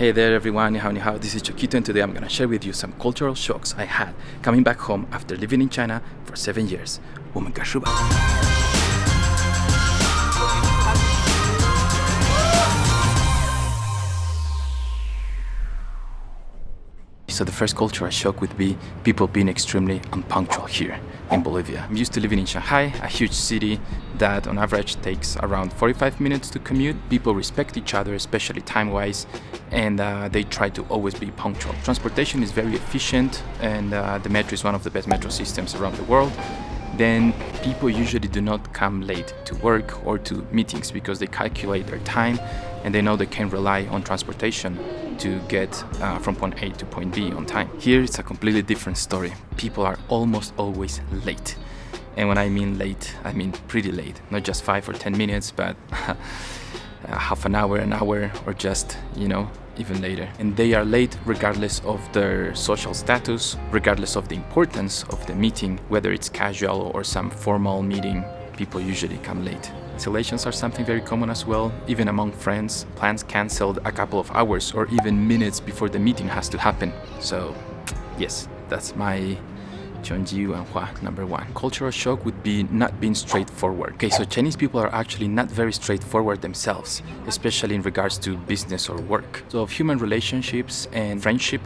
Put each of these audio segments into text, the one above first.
Hey there everyone, ni hao, this is Choquito, and today I'm gonna share with you some cultural shocks I had coming back home after living in China for 7 years. 我们开始吧。So the first cultural shock would be people being extremely unpunctual here in Bolivia. I'm used to living in Shanghai, a huge city that on average takes around 45 minutes to commute. People respect each other, especially time-wise, and they try to always be punctual. Transportation is very efficient, and the metro is one of the best metro systems around the world. Then people usually do not come late to work or to meetings because they calculate their time and they know they can rely on transportation to get from point A to point B on time. Here it's a completely different story. People are almost always late. And when I mean late, I mean pretty late. Not just 5 or 10 minutes, but half an hour, or just, even later. And they are late regardless of their social status, regardless of the importance of the meeting, whether it's casual or some formal meeting, people usually come late. Cancellations are something very common as well, even among friends. Plans cancelled a couple of hours or even minutes before the meeting has to happen. So, yes, that's my Chongji Wanhua number one. Cultural shock would be not being straightforward. Okay, so Chinese people are actually not very straightforward themselves, especially in regards to business or work. So of human relationships and friendship,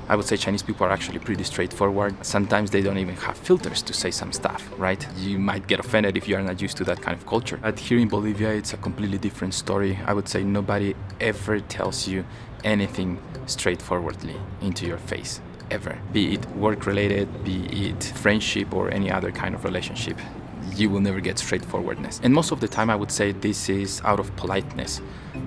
I would say Chinese people are actually pretty straightforward. Sometimes they don't even have filters to say some stuff, right? You might get offended if you are not used to that kind of culture. But here in Bolivia, it's a completely different story. I would say nobody ever tells you anything straightforwardly into your face. Ever. Be it work-related, be it friendship or any other kind of relationship. You will never get straightforwardness. And most of the time I would say this is out of politeness.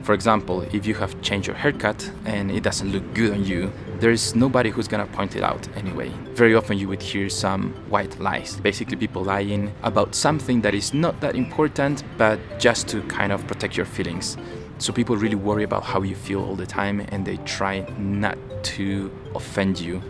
For example, if you have changed your haircut and it doesn't look good on you, there's nobody who's gonna point it out anyway. Very often you would hear some white lies. Basically people lying about something that is not that important, but just to kind of protect your feelings. So people really worry about how you feel all the time and they try not to offend you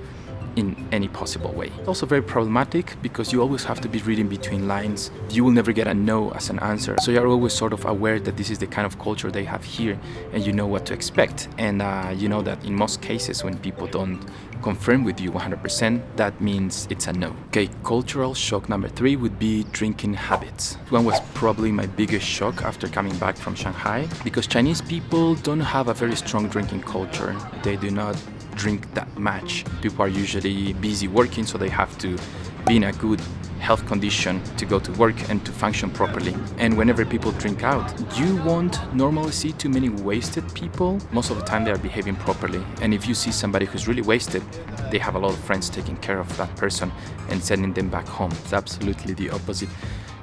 in any possible way. It's also very problematic because you always have to be reading between lines. You will never get a no as an answer. So you're always sort of aware that this is the kind of culture they have here and you know what to expect. And you know that in most cases when people don't confirm with you 100%, that means it's a no. Okay, cultural shock number 3 would be drinking habits. One was probably my biggest shock after coming back from Shanghai because Chinese people don't have a very strong drinking culture. They do not drink that much. People are usually busy working, so they have to be in a good health condition to go to work and to function properly. And whenever people drink out, you won't normally see too many wasted people. Most of the time they are behaving properly. And if you see somebody who's really wasted, they have a lot of friends taking care of that person and sending them back home. It's absolutely the opposite.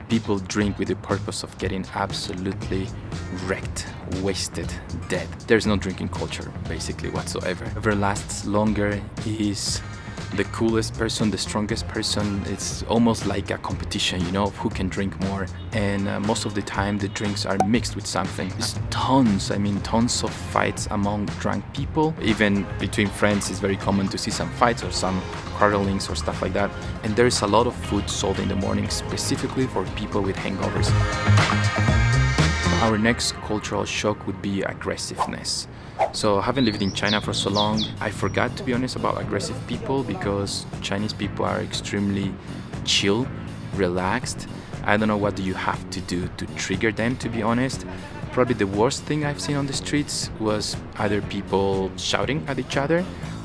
People drink with the purpose of getting absolutely wrecked, wasted, dead. There's no drinking culture, basically, whatsoever. Whoever lasts longer is the coolest person, the strongest person. It's almost like a competition, of who can drink more. And most of the time, the drinks are mixed with something. There's tons of fights among drunk people. Even between friends, it's very common to see some fights or some quarrelings or stuff like that. And there's a lot of food sold in the morning specifically for people with hangovers. Our next cultural shock would be aggressiveness. So having lived in China for so long, I forgot to be honest about aggressive people because Chinese people are extremely chill, relaxed. I don't know what do you have to do to trigger them, to be honest. Probably the worst thing I've seen on the streets was either people shouting at each other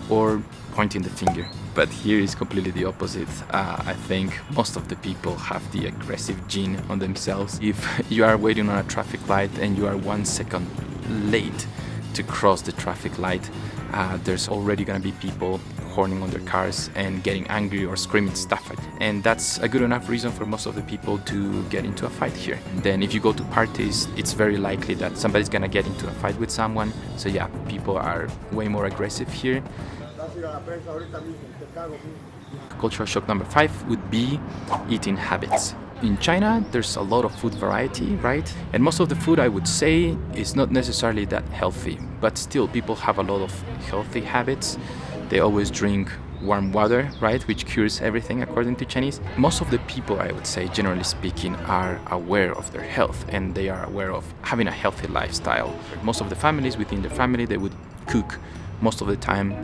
or pointing the finger. But here is completely the opposite. I think most of the people have the aggressive gene on themselves. If you are waiting on a traffic light and you are 1 second late to cross the traffic light, there's already gonna be people horning on their cars and getting angry or screaming stuff. And that's a good enough reason for most of the people to get into a fight here. And then if you go to parties, it's very likely that somebody's gonna get into a fight with someone. So yeah, people are way more aggressive here. Cultural shock number 5 would be eating habits. In China, there's a lot of food variety, right? And most of the food, I would say, is not necessarily that healthy, but still people have a lot of healthy habits. They always drink warm water, right, which cures everything according to Chinese. Most of the people, I would say, generally speaking, are aware of their health and they are aware of having a healthy lifestyle. Most of the families within the family, they would cook most of the time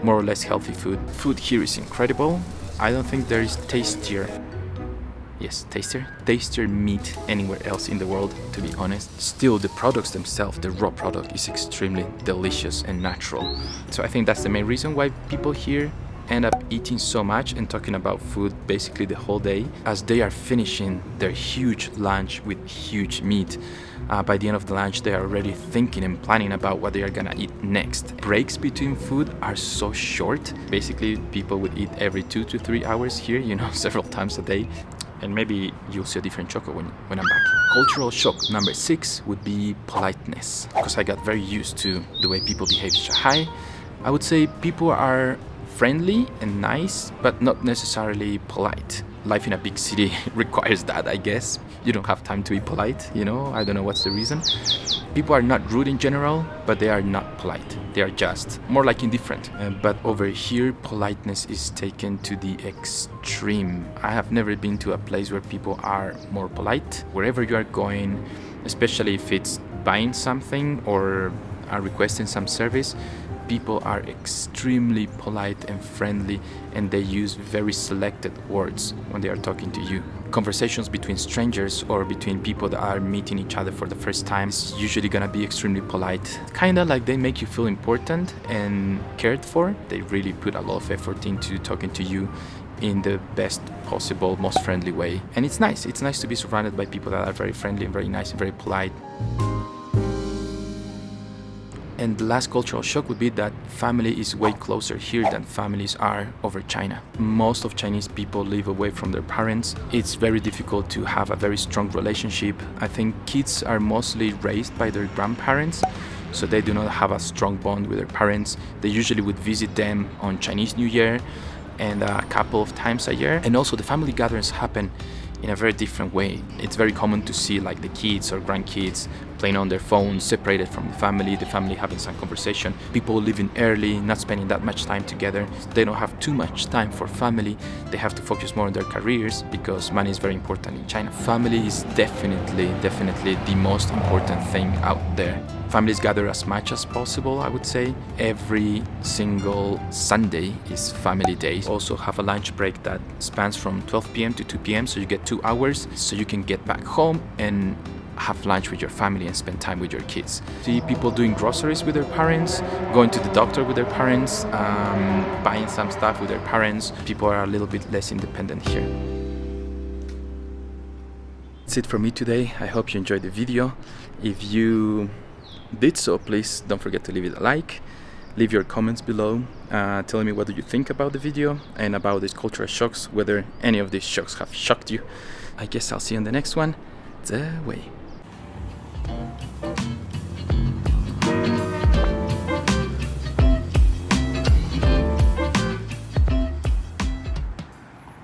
more or less healthy food. Food here is incredible. I don't think there is tastier meat anywhere else in the world, to be honest. Still, the products themselves, the raw product, is extremely delicious and natural. So I think that's the main reason why people here end up eating so much and talking about food basically the whole day, as they are finishing their huge lunch with huge meat. By the end of the lunch, they are already thinking and planning about what they are gonna eat next. Breaks between food are so short. Basically, people would eat every 2 to 3 hours here, you know, several times a day. And maybe you'll see a different choco when I'm back. Cultural shock number 6 would be politeness, because I got very used to the way people behave in Shanghai. I would say people are friendly and nice, but not necessarily polite. Life in a big city requires that, I guess. You don't have time to be polite, you know, I don't know what's the reason. People are not rude in general, but they are not polite. They are just more like indifferent. But over here, politeness is taken to the extreme. I have never been to a place where people are more polite. Wherever you are going, especially if it's buying something or are requesting some service, people are extremely polite and friendly, and they use very selected words when they are talking to you. Conversations between strangers or between people that are meeting each other for the first time is usually gonna be extremely polite. Kinda like they make you feel important and cared for. They really put a lot of effort into talking to you in the best possible, most friendly way. And it's nice. It's nice to be surrounded by people that are very friendly and very nice and very polite. And the last cultural shock would be that family is way closer here than families are over China. Most of Chinese people live away from their parents. It's very difficult to have a very strong relationship. I think kids are mostly raised by their grandparents, so they do not have a strong bond with their parents. They usually would visit them on Chinese New Year and a couple of times a year. And also the family gatherings happen in a very different way. It's very common to see like the kids or grandkids playing on their phones, separated from the family having some conversation, people leaving early, not spending that much time together. They don't have too much time for family. They have to focus more on their careers because money is very important in China. Family is definitely the most important thing out there. Families gather as much as possible, I would say. Every single Sunday is family day. Also have a lunch break that spans from 12 p.m. to 2 p.m. so you get 2 hours so you can get back home and have lunch with your family and spend time with your kids. See people doing groceries with their parents, going to the doctor with their parents, buying some stuff with their parents. People are a little bit less independent here. That's it for me today. I hope you enjoyed the video. If you did so, please don't forget to leave it a like. Leave your comments below, telling me what do you think about the video and about these cultural shocks, whether any of these shocks have shocked you. I guess I'll see you in the next one. 这位。